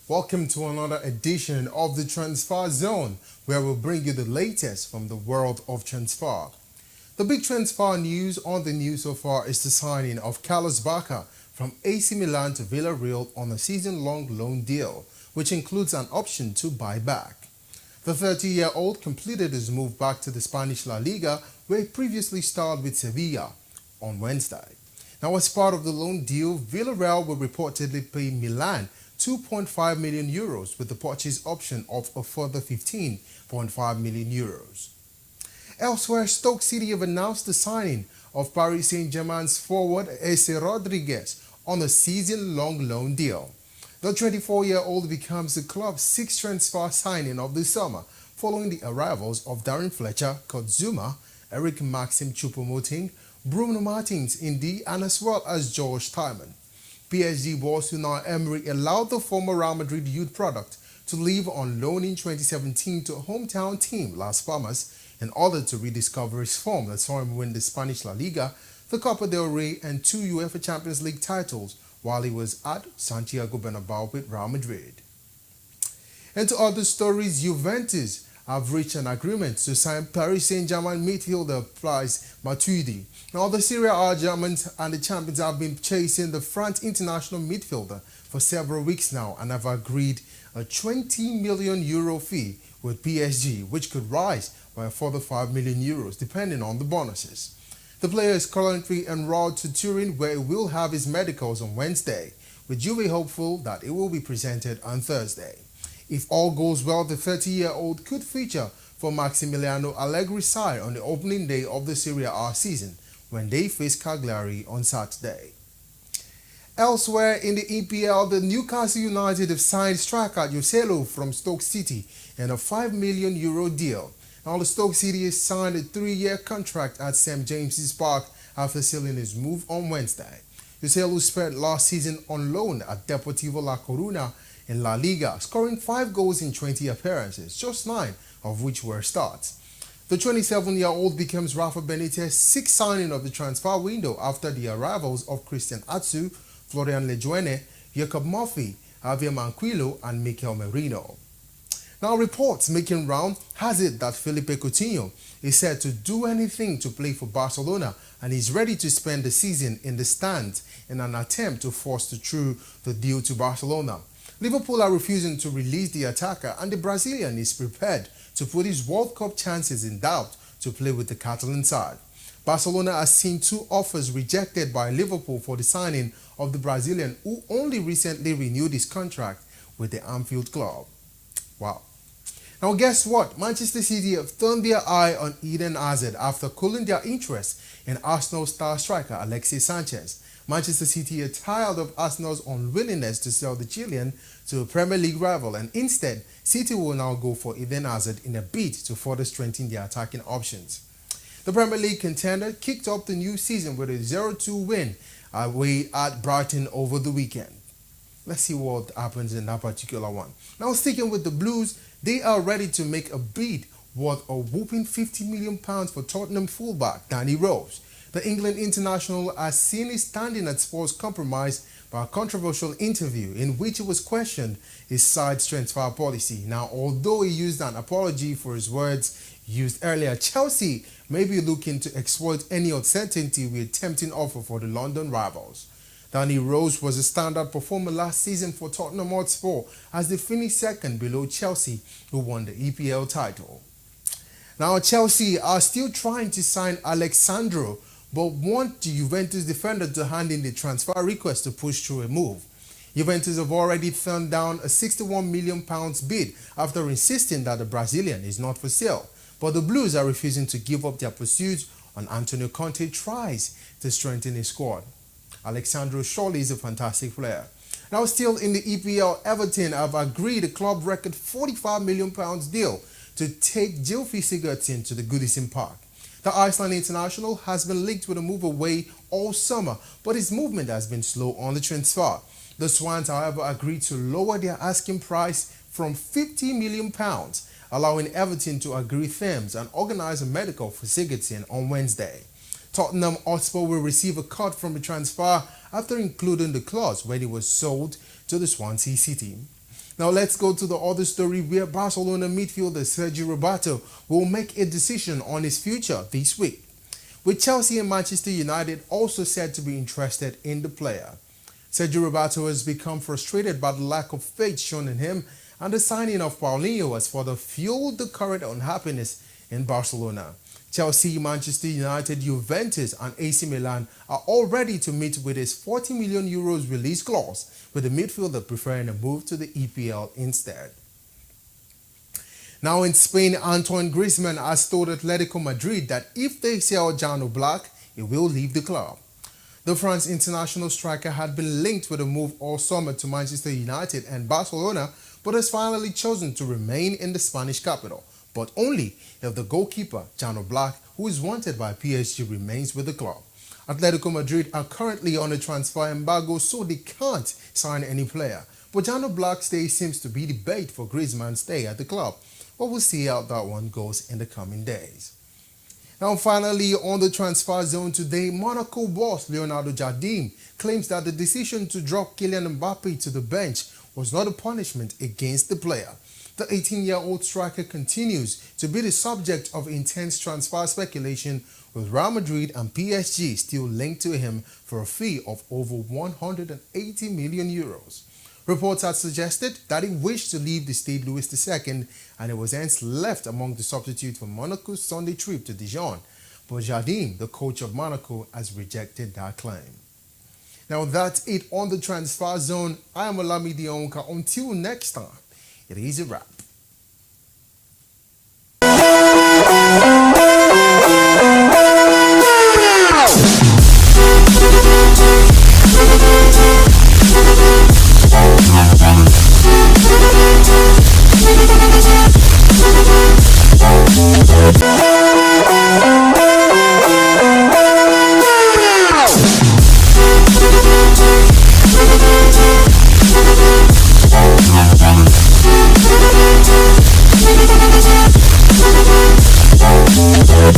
Welcome to another edition of the Transfer Zone, where we'll bring you the latest from the world of transfer. The big transfer news on the news so far is the signing of Carlos Bacca from AC Milan to Villarreal on a season-long loan deal, which includes an option to buy back. The 30-year-old completed his move back to the Spanish La Liga, where he previously starred with Sevilla, on Wednesday. Now, as part of the loan deal, Villarreal will reportedly pay Milan €2.5 million with the purchase option of a further €15.5 million. Elsewhere, Stoke City have announced the signing of Paris Saint-Germain's forward Eze Rodriguez on a season-long loan deal. The 24-year-old becomes the club's sixth transfer signing of the summer, following the arrivals of Darren Fletcher, Kurt Zouma, Eric Maxim Choupo-Moting, Bruno Martins Indy, and as well as George Timon. PSG boss Unai Emery allowed the former Real Madrid youth product to leave on loan in 2017 to a hometown team Las Palmas in order to rediscover his form that saw him win the Spanish La Liga, the Copa del Rey, and 2 UEFA Champions League titles while he was at Santiago Bernabeu with Real Madrid. And to other stories, Juventus have reached an agreement to sign Paris Saint-Germain midfielder Blaise Matuidi. Now, the Serie A Germans and the champions have been chasing the French international midfielder for several weeks now and have agreed a €20 million fee with PSG, which could rise by a further €5 million depending on the bonuses. The player is currently enrolled to Turin, where he will have his medicals on Wednesday, with Juve hopeful that it will be presented on Thursday. If all goes well, the 30-year-old could feature for Massimiliano Allegri's side on the opening day of the Serie A season when they face Cagliari on Saturday. Elsewhere in the EPL, the Newcastle United have signed striker Joselu from Stoke City in a €5 million deal. Now, the Stoke City has signed a 3-year contract at St James's Park after sealing his move on Wednesday. Joselu spent last season on loan at Deportivo La Coruña in La Liga, scoring 5 goals in 20 appearances, just 9 of which were starts. The 27-year-old becomes Rafa Benitez's sixth signing of the transfer window after the arrivals of Christian Atsu, Florian Lejeune, Jacob Murphy, Javier Manquillo, and Mikel Merino. Now, reports making round has it that Felipe Coutinho is said to do anything to play for Barcelona and is ready to spend the season in the stands in an attempt to force through the deal to Barcelona. Liverpool are refusing to release the attacker, and the Brazilian is prepared to put his World Cup chances in doubt to play with the Catalan side. Barcelona has seen 2 offers rejected by Liverpool for the signing of the Brazilian, who only recently renewed his contract with the Anfield club. Wow. Now, guess what? Manchester City have turned their eye on Eden Hazard after cooling their interest in Arsenal star striker Alexis Sanchez. Manchester City are tired of Arsenal's unwillingness to sell the Chilean to a Premier League rival, and instead, City will now go for Eden Hazard in a bid to further strengthen their attacking options. The Premier League contender kicked off the new season with a 0-2 win away at Brighton over the weekend. Let's see what happens in that particular one. Now, sticking with the Blues, they are ready to make a bid worth a whopping £50 million for Tottenham fullback Danny Rose. The England international has seen his standing at Spurs compromised by a controversial interview in which it was questioned his side's transfer policy. Now, although he used an apology for his words used earlier, Chelsea may be looking to exploit any uncertainty with a tempting offer for the London rivals. Danny Rose was a standout performer last season for Tottenham Hotspur as they finished second below Chelsea, who won the EPL title. Now, Chelsea are still trying to sign Alexandro, but want the Juventus defender to hand in the transfer request to push through a move. Juventus have already turned down a £61 million bid after insisting that the Brazilian is not for sale, but the Blues are refusing to give up their pursuit on Antonio Conte tries to strengthen his squad. Alexandro surely is a fantastic player. Now, still in the EPL, Everton have agreed a club record £45 million deal to take Gylfi Sigurdsson to the Goodison Park. The Iceland international has been linked with a move away all summer, but his movement has been slow on the transfer. The Swans, however, agreed to lower their asking price from £50 million, allowing Everton to agree terms and organize a medical for Sigurdsson on Wednesday. Tottenham Hotspur will receive a cut from the transfer after including the clause when he was sold to the Swansea City. Now let's go to the other story where Barcelona midfielder Sergio Roberto will make a decision on his future this week, with Chelsea and Manchester United also said to be interested in the player. Sergio Roberto has become frustrated by the lack of faith shown in him, and the signing of Paulinho has further fueled the current unhappiness in Barcelona. Chelsea, Manchester United, Juventus and AC Milan are all ready to meet with his €40 million release clause, with the midfielder preferring a move to the EPL instead. Now in Spain, Antoine Griezmann has told Atletico Madrid that if they sell Jan Black, he will leave the club. The France international striker had been linked with a move all summer to Manchester United and Barcelona, but has finally chosen to remain in the Spanish capital, but only if the goalkeeper, Jan Black, who is wanted by PSG, remains with the club. Atletico Madrid are currently on a transfer embargo, so they can't sign any player. But Jan Black's stay seems to be the bait for Griezmann's stay at the club. But we'll see how that one goes in the coming days. Now finally, on the transfer zone today, Monaco boss Leonardo Jardim claims that the decision to drop Kylian Mbappe to the bench was not a punishment against the player. The 18-year-old striker continues to be the subject of intense transfer speculation, with Real Madrid and PSG still linked to him for a fee of over €180 million. Reports had suggested that he wished to leave the Stade Louis II, and he was hence left among the substitutes for Monaco's Sunday trip to Dijon. But Jardim, the coach of Monaco, has rejected that claim. Now that's it on the transfer zone. I am Olamide Onka. Until next time, it is a wrap.